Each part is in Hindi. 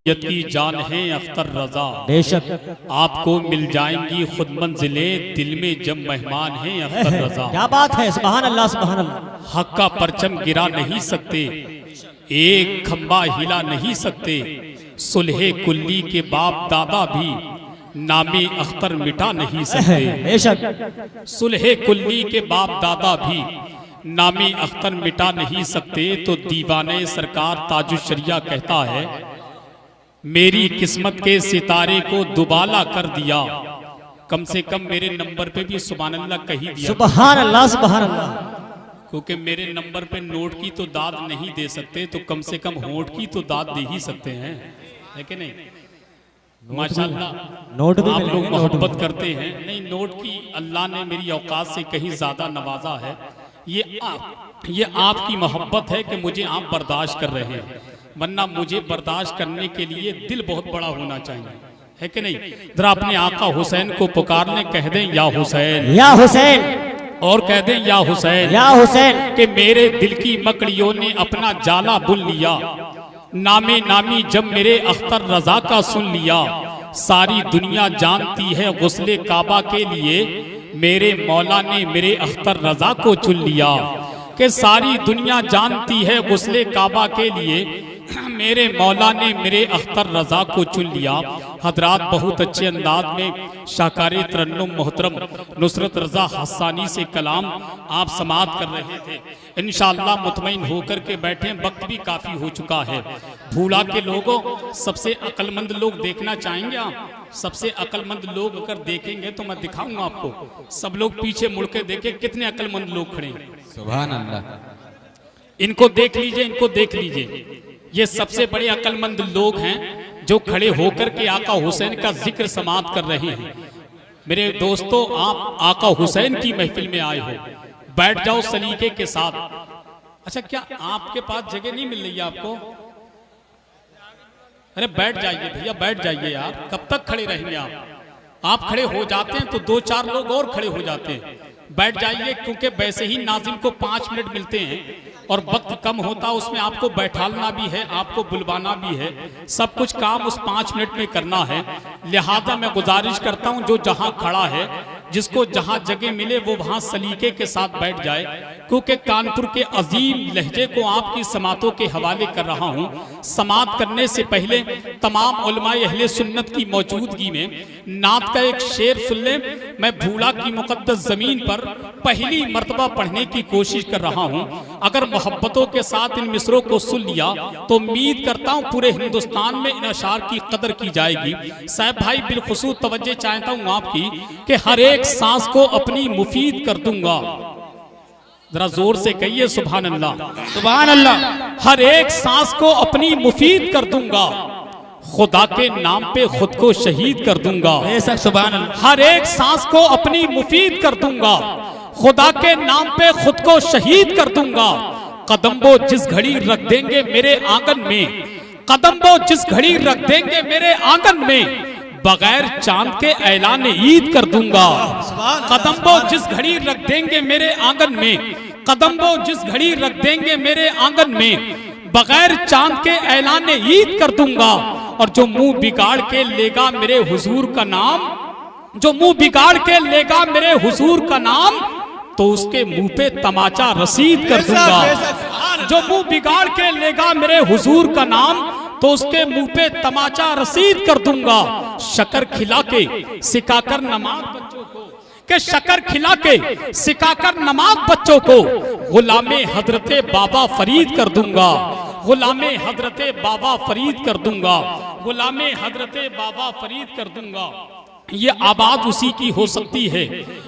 की जान है अख्तर रजा, बेशक आपको मिल जाएंगी खुद मंजिले, दिल में जब मेहमान है अख्तर रजा। क्या बात है, सुभान अल्लाह सुभान अल्लाह। हक का परचम गिरा नहीं सकते, एक खंबा हिला नहीं सकते, सुलहे कुल्ली के बाप दादा भी नामे अख्तर मिटा नहीं सकते। बेशक सुलहे कुल्ली के बाप दादा भी नामे अख्तर मिटा नहीं सकते। तो दीवाने सरकार ताजुशरिया कहता है, मेरी किस्मत के सितारे को दुबाला कर दिया, कम से कम मेरे नंबर पे भी सुभान अल्लाह कही दिया। सुभान अल्लाह सुभान अल्लाह। क्योंकि मेरे नंबर पे नोट की तो दाद नहीं दे सकते, तो कम से कम होठ की तो दाद दे ही सकते हैं, है कि नहीं? माशाल्लाह नोट भी आप मिलेंगे, लोग मोहब्बत करते हैं। नहीं, नोट की अल्लाह ने मेरी औकात से कहीं ज्यादा नवाजा है। ये आपकी मोहब्बत है कि मुझे आप बर्दाश्त कर रहे हैं, वरना मुझे बर्दाश्त करने के लिए दिल बहुत बड़ा होना चाहिए, है कि नहीं? जरा अपने आका हुसैन को पुकारने कह दें, या हुसैन या हुसैन, और कह दें या हुसैन, या हुसैन। कि मेरे दिल की मकड़ियों ने अपना जाला बुन लिया, नामे नामी जब मेरे अख्तर रजा का सुन लिया। सारी दुनिया जानती है गुस्ले काबा के लिए, मेरे मौला ने मेरे अख्तर रजा को चुन लिया। कि सारी दुनिया जानती है गुस्ले काबा के लिए, मेरे मौला ने मेरे अख्तर रजा को चुन लिया। हजरात, बहुत अच्छे अंदाज में शाकारी तरन्नुम मोहतरम नुसरत रजा हस्सानी से कलाम आप समाअत कर रहे थे। इंशाअल्लाह मुतमईन होकर के बैठे, वक्त भी काफ़ी हो चुका है। भूला के लोगों, सबसे अक्लमंद लोग देखना चाहेंगे आप? सबसे अक्लमंद लोग अगर देखेंगे तो मैं दिखाऊंगा आपको। सब लोग पीछे मुड़ के देखें कितने अक्लमंद लोग खड़े हैं। सुभान अल्लाह। इनको देख लीजिए, इनको देख लीजिए। ये सबसे बड़े अक्लमंद लोग हैं जो खड़े होकर के आका हुसैन का जिक्र समाअत कर रहे हैं। मेरे दोस्तों, आप आका हुसैन की महफिल में आए हो, बैठ जाओ सलीके के साथ। अच्छा, क्या आपके पास जगह नहीं मिल रही है आपको? अरे बैठ जाइए भैया, बैठ जाइए यार, कब तक खड़े रहेंगे आप? आप खड़े हो जाते हैं तो दो चार लोग और खड़े हो जाते हैं। बैठ जाइए, क्योंकि वैसे ही नाज़िम को 5 मिनट मिलते हैं और वक्त कम होता, उसमें आपको बैठालना भी है, आपको बुलवाना भी है, सब कुछ काम उस 5 मिनट में करना है। लिहाजा मैं गुजारिश करता हूं, जो जहां खड़ा है, जिसको जहां जगह मिले वो वहां सलीके के साथ बैठ जाए, क्योंकि कानपुर के अजीम लहजे को आपकी समातों के हवाले कर रहा हूं। समात करने से पहले तमाम उलमाए अहले सुन्नत की मौजूदगी में नात का एक शेर सुन ले। मैं भूला की मुकद्दस जमीन पर पहली मर्तबा पढ़ने की कोशिश कर रहा हूं। अगर मोहब्बतों के साथ इन मिसरों को सुन लिया तो उम्मीद करता हूं पूरे हिंदुस्तान में इन अशार की कदर की जाएगी। साहब भाई, बिलखुसूस तवज्जो चाहता हूं आपकी कि हर एक सांस को अपनी मुफीद कर दूंगा। जरा जोर से कहिए सुभान अल्लाह। सुभान अल्लाह। हर एक सांस को अपनी मुफीद कर दूंगा, खुदा के नाम पे खुद को शहीद कर दूंगा। सुभान अल्लाह। हर एक सांस को अपनी मुफीद कर दूंगा, खुदा के नाम पे खुद को शहीद कर दूंगा। कदम वो जिस घड़ी रख देंगे मेरे आंगन में, कदम वो जिस घड़ी रख देंगे मेरे आंगन में, बगैर चांद के ऐलान ईद कर दूंगा। कदम वो जिस घड़ी रख देंगे मेरे आंगन में, कदम वो जिस घड़ी रख देंगे मेरे आंगन में, बगैर चांद के ऐलान ईद कर दूंगा। और जो मुंह बिगाड़ के लेगा मेरे हुजूर का नाम, जो मुंह बिगाड़ के लेगा मेरे हुजूर का नाम, तो उसके मुंह पे तमाचा रसीद कर दूंगा। जो मुंह बिगाड़ के लेगा मेरे हुजूर का नाम, तो उसके मुंह पे तमाचा रसीद कर दूंगा। शक्कर खिला के सिखाकर नमाज बच्चों को, के शक्कर खिला के सिखाकर नमाज बच्चों को, गुलामे हजरते बाबा फरीद कर दूंगा। गुलामे हजरते बाबा फरीद कर दूंगा। गुलामे हजरते बाबा फरीद कर दूंगा। ये आबाद उसी की हो सकती है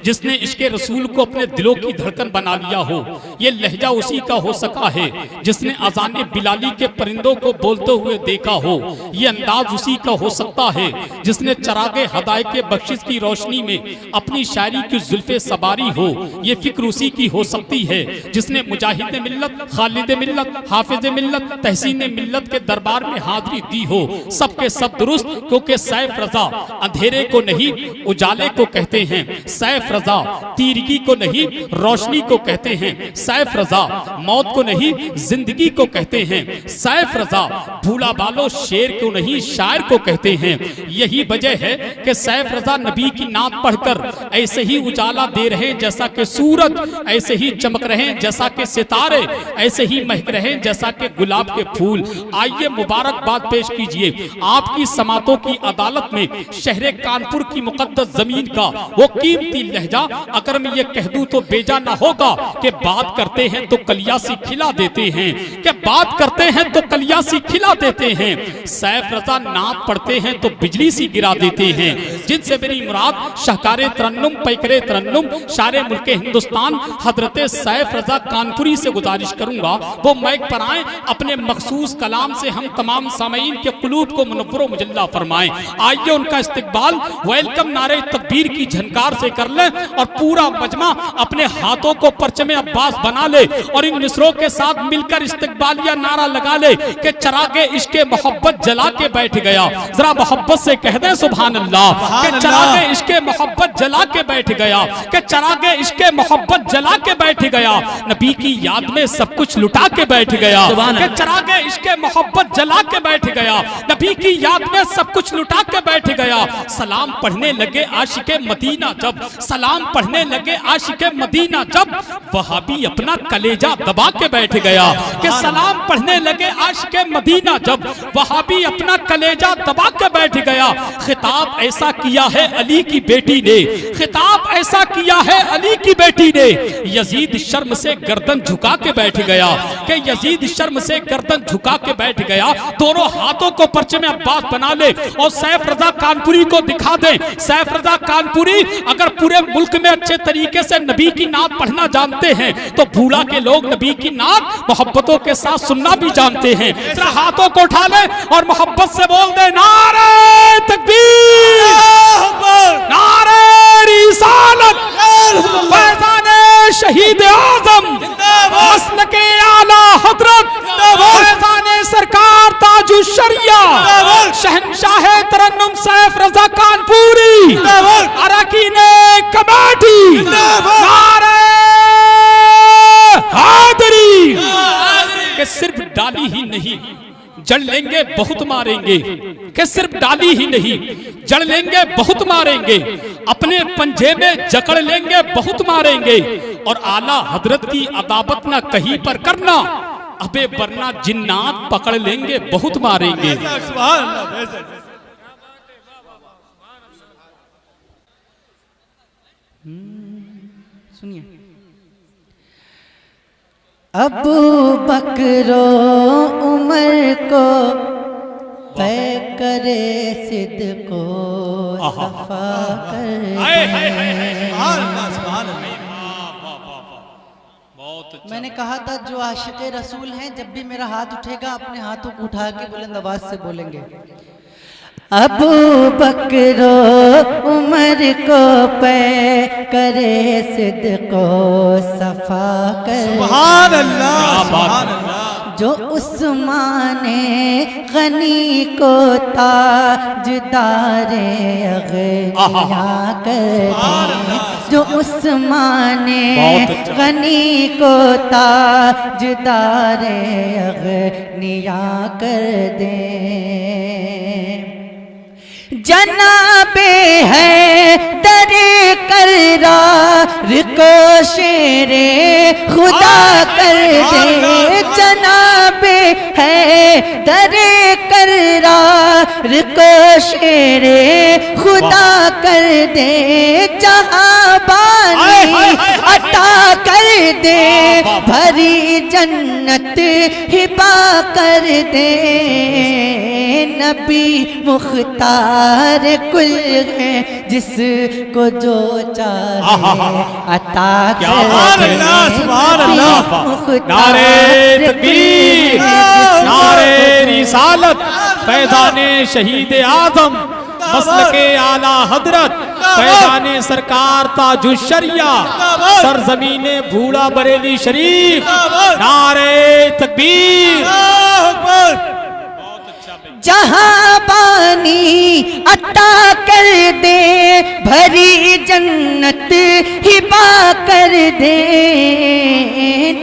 जिसने इश्क़े रसूल को अपने दिलों की धड़कन बना लिया हो। ये लहजा उसी का हो सका है जिसने अज़ाने बिलाली के परिंदों को बोलते हुए देखा हो। ये अंदाज उसी का हो सकता है जिसने चरागे हदायत के बख्शिश की रोशनी में अपनी शायरी की जुल्फे सवारी हो। ये फिक्र उसी की हो सकती है जिसने मुजाहिद मिल्लत, खालिद मिल्लत, हाफिज मिल्लत, तहसीन मिल्लत के दरबार में हाजिरी दी हो। सबके सब दुरुस्त, क्योंकि सैफ रजा अंधेरे को नहीं उजाले को कहते हैं सैफ रजा, तीरगी को नहीं रोशनी को कहते हैं सैफ रजा, मौत को नहीं जिंदगी को कहते हैं सैफ रजा, भूला बालो शेर को नहीं शायर को कहते हैं। यही वजह है कि सैफ रजा नबी की नात पढ़कर ऐसे ही उजाला दे रहे हैं जैसा कि सूरज, ऐसे ही चमक रहे हैं जैसा कि सितारे, ऐसे ही महक रहे हैं जैसा कि गुलाब के फूल। आइए मुबारकबाद पेश कीजिए आपकी समातों की अदालत में शहर कानपुर की मुकद्दस जमीन का वो कीमती लहजा। अगर मैं ये कह दूं तो बेजा ना होगा कि बात करते हैं तो कलियासी खिला देते हैं, कि बात करते हैं तो कलियासी खिला देते हैं। सैफ रजा नात पढ़ते हैं तो बिजली सी गिरा देते हैं। जिनसे मेरी मुराद शाहकारे तरन्नुम पैकरे तरन्नुम शारे मुल्के हिंदुस्तान हजरत सैफ रजा कानपुरी से गुजारिश करूंगा वो माइक पर आए, अपने मखसूस कलाम से हम तमाम सामीन के कुलूब को मुनव्वर मुजल्ला फरमाएं। आइए उनका इस्तकबाल वेलकम नारे तकबीर की झनकार से कर ले और पूरा मजमा अपने हाथों को परचमे अब्बास बना ले और इन मिसरों के साथ मिलकर इस्तकबालिया नारा लगा ले कि चरागे इश्के मोहब्बत जला के बैठ गया। जरा मोहब्बत से कह दे सुभान अल्लाह कि चरागे इश्के मोहब्बत जला के बैठ गया, कि चरागे इश्के मोहब्बत जला के बैठ गया, नबी की याद में सब कुछ लुटा के बैठ गया, कि चरागे इश्के मोहब्बत जला के बैठ गया, नबी की याद में सब कुछ लुटा के बैठ गया। सलाम पढ़ने लगे आशिके मदीना जब, सलाम पढ़ने लगे आशिके मदीना जब, वहाबी अपना कलेजा दबा के बैठ गया, कि सलाम पढ़ने लगे आशिके मदीना जब, वहाबी अपना कलेजा दबा के बैठ गया। खिताब ऐसा किया है अली की बेटी ने, खिताब ऐसा किया है अली की बेटी ने, यजीद शर्म से गर्दन झुका के बैठ गया, कि यजीद शर्म से गर्दन झुका के बैठ गया। दोनों हाथों को पर्चे में अब्बास बना ले और सैफ रजा कानपुरी को दिखा दे। सैफ रजा कानपुरी अगर पूरे मुल्क में अच्छे तरीके से नबी की नात पढ़ना जानते हैं तो भूला के लोग नबी की नात मोहब्बतों के साथ सुनना भी जानते हैं। जरा हाथों को उठा ले और मोहब्बत से बोल दे नारे तकबीर, नारे रिसालत, फैज़ाने शहीद आज़म, मसलके आला हज़रत, फैज़ाने सरकार ताजुश शरिया, शहंशाह तरन्नुम सैफ रजा कानपुरी, अरकीने कमेटी, नारे हादरी। कि सिर्फ डाली ही नहीं जड़ लेंगे बहुत मारेंगे, कि सिर्फ डाली ही नहीं जड़ लेंगे बहुत मारेंगे, अपने पंजे में जकड़ लेंगे बहुत मारेंगे, और आला हजरत की अदाबत ना कहीं पर करना, अबे वरना जिन्नात पकड़ लेंगे बहुत मारेंगे। सुनिए। अबू बकरो उमर को तय करे सिद्ध को सफा कर। मैंने कहा था जो आशिक़े रसूल हैं जब भी मेरा हाथ उठेगा अपने हाथों को उठा के बुलंद आवाज से बोलेंगे अबू बकरो उमर को पे करे सिद्ध को सफा कर। सुभान अल्लाह, सुभान अल्लाह। जो उस्माने गनी को ताजदारे अग़निया कर दे, जो उस्माने गनी को ताजदारे अग़निया कर दे। जनाबे है दरे करार को शेरे खुदा कर दे, जनाबे है दरे करार को शेरे खुदा कर दे, जहाँ बानी अता कर दे, भरी जन्नत हिबा कर दे। नबी मुख्तार कुल है जिसको जो चाहे अता कर दे। नारे तकबीर, नारे रिसालत, फैज़ाने शहीद आज़म, मसलके आला हजरत, फैज़ाने सरकार ताजुश शरिया, सरजमीने भूड़ा बरेली शरीफ, नारे तकबीर। जहाँ बानी अता कर दे, भरी जन्नत हिबा कर दे।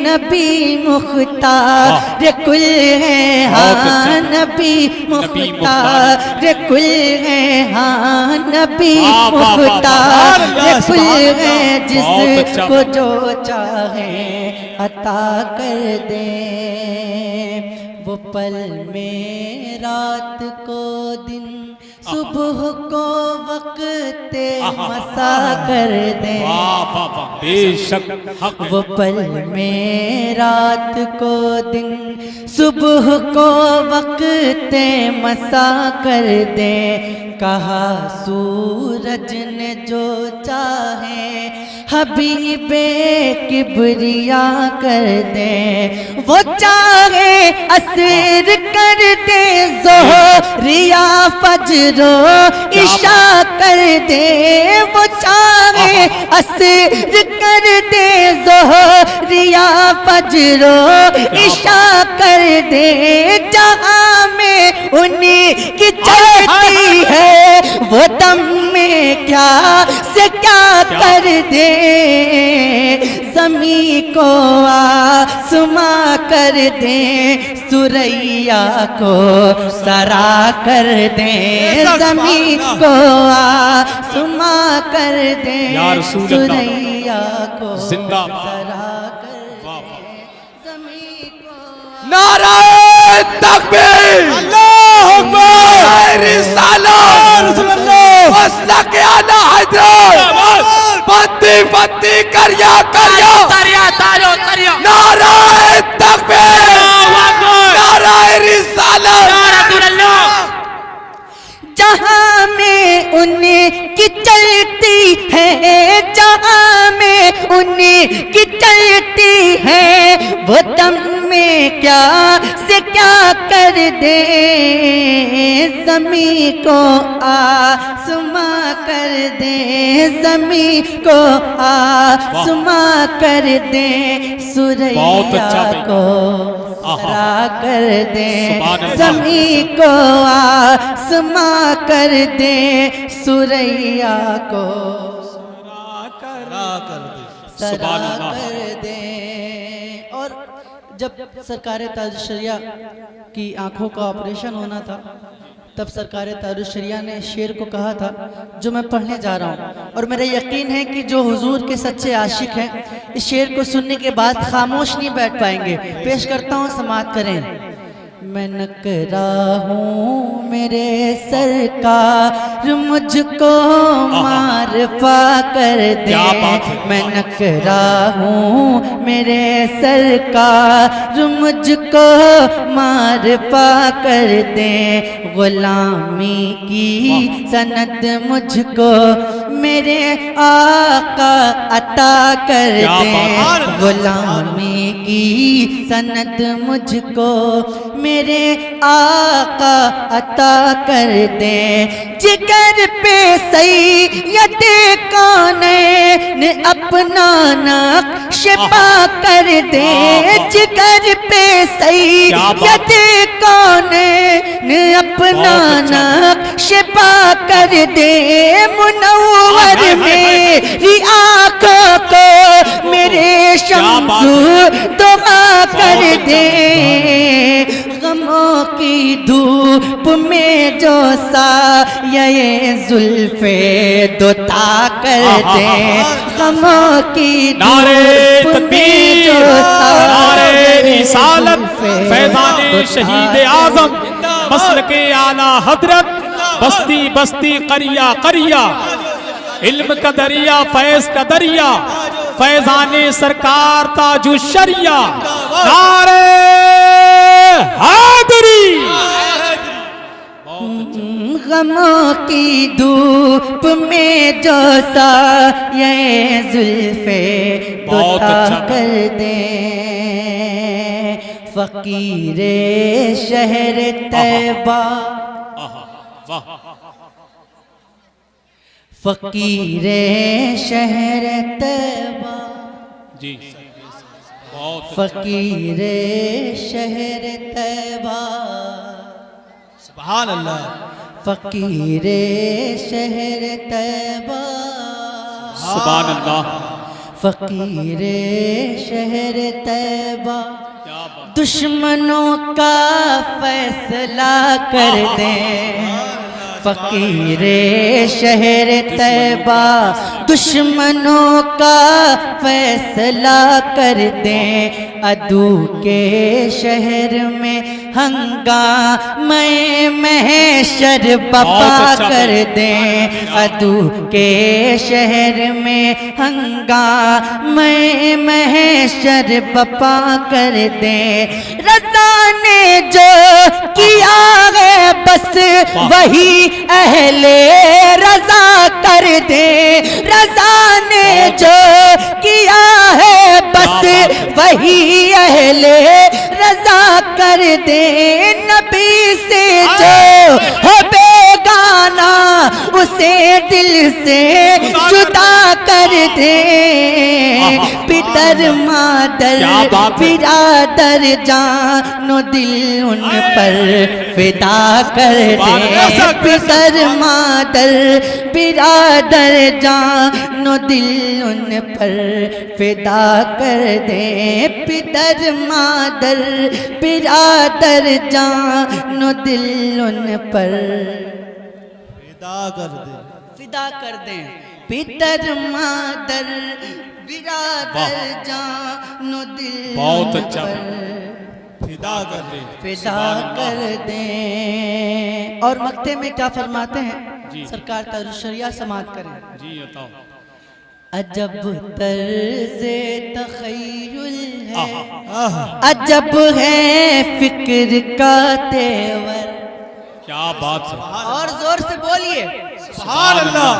नबी मुख्तार कुल है हाँ, नबी मुख्तार कुल है हाँ, नबी मुख्तार कुल है, जिसको जो चाहे अता कर दे। वो पल में रात को दिन, सुबह को वक्त मसा कर दे। बेशक वो पल में रात को दिन, सुबह को वक्त मसा कर दे। कहा सूरज ने जो चाहे हबीबे किबरिया कर दे। वो चाहे असर कर दे, ज़ोहरिया फजरो इशा कर दे। वो चाहे असर कर दे, ज़ोहरिया फजरो इशा कर दे। जहाँ में उन्हीं की चलती है, वो दम में क्या से क्या कर दे। ज़मी को आसमां कर दे, सुरैया को सरा कर दे। ज़मी को आसमां कर दे, सुरैया को सरा कर दे। ज़मी को नारे तकबीर, अल्लाहु अकबर, रिसालत मसलक आला हज़रत, बत्ती बत्ती करिया करिया करिया तारो करिया। नारे तकबीर, नारे रिसालत, जहाँ में उनकी चलती है, जहाँ में उनकी चलती है, वो दम में क्या से क्या कर दे। ज़मी को आसमां कर दे, ज़मी को आसमां कर दे। सुरैया को सरा कर दे, ज़मी को आसमां कर दे। सुरैया को सरा कर दे। और जब सरकार ताजुश्शरिया की आंखों का ऑपरेशन होना था, तब सरकार ताजुश्शरिया ने शेर को कहा था जो मैं पढ़ने जा रहा हूँ। और मेरा यकीन है कि जो हुजूर के सच्चे आशिक हैं, इस शेर को सुनने के बाद खामोश नहीं बैठ पाएंगे। पेश करता हूँ, समाअत करें। मैं नकरा हूँ मेरे सरकार, मुझको मार पा कर दे। मैं नकरा हूँ मेरे सरकार, मुझको मार पा कर दे। गुलामी की सनद मुझको मेरे आका अता कर दे। गुलामी की सनद मुझको मेरे आका अता कर दे। जिगर पे सैयद कौनैन अपना नक्श पा कर दे। जिगर पे सैयद कौनैन अपना नक्श पा कर दे। मुनव्वर मेरी आँखों को मेरे शम्सु दुआ कर दे। गमों की धूप में जो साये जुल्फे दुता कर दे। गमों की धूप में जो साये रिसालत, फैज़ाने शहीद आज़म, मसलके आला हज़रत, बस्ती बस्ती करिया करिया, इल्म का दरिया फैज़ का दरिया, फैज़ाने सरकार ताजुश्शरिया। नारे हैदरी। गमों की धूप में जो साये जुल्फे दुता कर दे। फकीरे शहर तैबा, फकीरे शहर तैबा, जी फकीरे शहर तैबा, सुभान अल्लाह। फकीरे शहर तैबा, सुभान अल्लाह। फकीरे शहर तैबा, दुश्मनों का फैसला कर दे। फकीरे शहर तैबा, दुश्मनों का फैसला कर दें। अदू के शहर में हंगामे महशर बपा कर दें। अदू के शहर में हंगामे महशर बपा कर दें। रज़ा ने जो किया है बस वही अहले रज़ा कर दे। रज़ा ने जो किया है बस वही अहले रज़ा कर दे। नबी से जो हो बेगाना उसे दिल से जुदा कर दे। पितर मादर बिरादर जानो दिल उन पर फिदा कर दे। पितर मादर बिरादर जानो दिल उन पर फिदा कर दे। पितर मादर बिरादर जानो दिल उन पर फिदा कर दे, फिदा कर दें। पितर मादर बिरादर जानो दिल बहुत अच्छा। फिदा कर दे, फिदा कर दें। और मक्ते में क्या फरमाते हैं सरकार? तारुशरिया समात करें जी बताओ। अजब तर्ज़े तख़य्युल है, अजब है फिक्र का तेवर। क्या बात है। और जोर से बोलिए सुभान अल्लाह।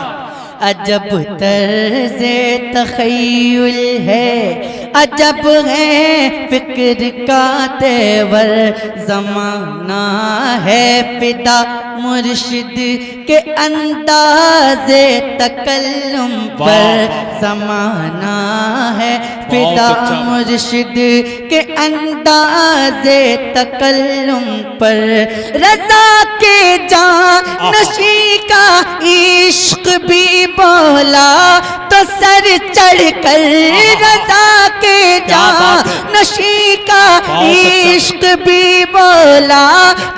अजब तर्ज़े तख़य्युल है, अजब है फिक्र का तेवर। ज़माना है फिदा मुर्शिद के अंदाज़े तकल्लुम पर। ज़माना है फिदा मुर्शिद के अंदाज़े तकल्लुम पर। रज़ा के जानशी का इश्क भी बोला तो सर चढ़ कर। रज़ा के जानशी का इश्क भी बोला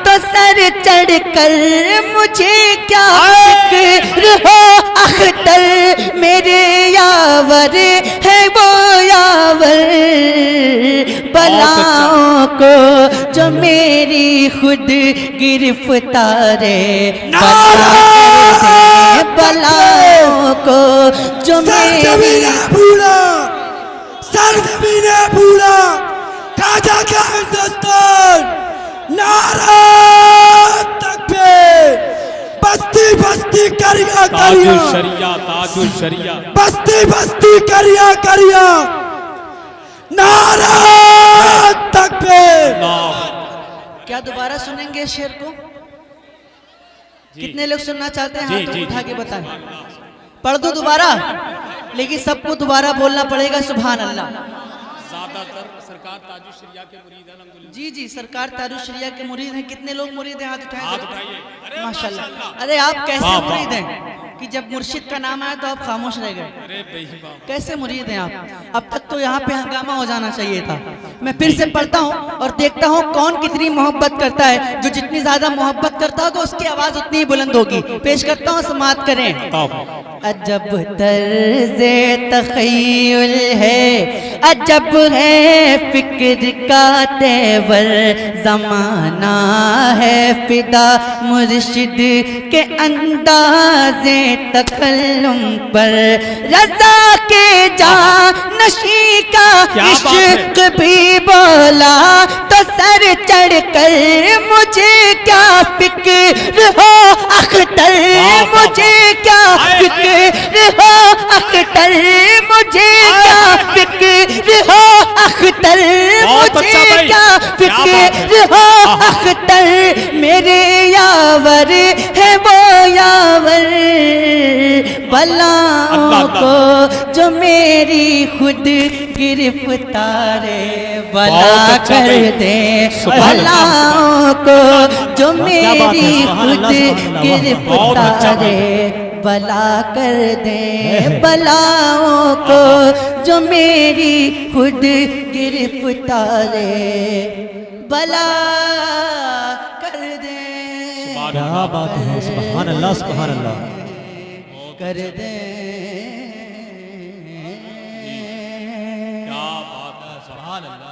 तो सर चढ़ कर। मुझे क्या फिक्र हो अख्तर मेरे यावर है वो यावर। बलाओं को जो मेरी खुद गिरफ्तारे बलाओं को जो मेरी भूला सरज़मीने भूला खाजा का हिंदुस्तान। नारा तकबीर, बस्ती बस्ती करिया करिया, ताजुल शरिया, ताजुल शरिया, बस्ती बस्ती करिया करिया। नारा तकबीर। क्या दोबारा सुनेंगे शेर को? कितने लोग सुनना चाहते हैं? हाथ उठा के बताएं। पढ़ दो दोबारा, लेकिन सबको दोबारा बोलना पड़ेगा। सुभान अल्लाह। ज्यादातर सरकार ताजुल शरिया के मुरीद हैं अल्हम्दुलिल्लाह। जी जी, सरकार तारुल शरिया के मुरीद हैं। कितने लोग मुरीद हैं? हाथ उठाएं। हाथ उठाइए। माशाल्लाह। अरे आप कैसे मुरीद हैं कि जब मुर्शिद का नाम आया तो आप खामोश रह गए? अरे बेहिबा, कैसे मुरीद हैं आप? अब तक तो यहाँ पे हंगामा हो जाना चाहिए था। मैं फिर से पढ़ता हूँ और देखता हूँ कौन कितनी मोहब्बत करता है। जो जितनी ज्यादा मोहब्बत करता होगा उसकी आवाज उतनी ही बुलंद होगी। पेश करता हूँ, समात करें। अजब तर्ज़े तख़य्युल है, अजब है फिक्र का तेवर। ज़माना है फिदा मुर्शिद के अंदाज़े तकल्लुम पर। रज़ा के जानशी का इश्क भी बोला तो सर चढ़ कर। मुझे क्या फिक्र हो अख्तर, मुझे क्या फिक्र हो अख्तर, मुझे क्या फिक्र हो अख्तर, मुझे क्या फिक्र हो अख्तर। मेरे यावर है वो यावर बलाओं को जो मेरी खुद गिरफ्तारे बला कर दे, बलाओं को जो मेरी खुद गिरफ्तारे बला कर दे, बलाओं को जो मेरी खुद गिरफ्तारे बला कर दे। क्या बात है, सुभान अल्लाह सुभान अल्लाह। कर दे क्या बात है, सुभान अल्लाह।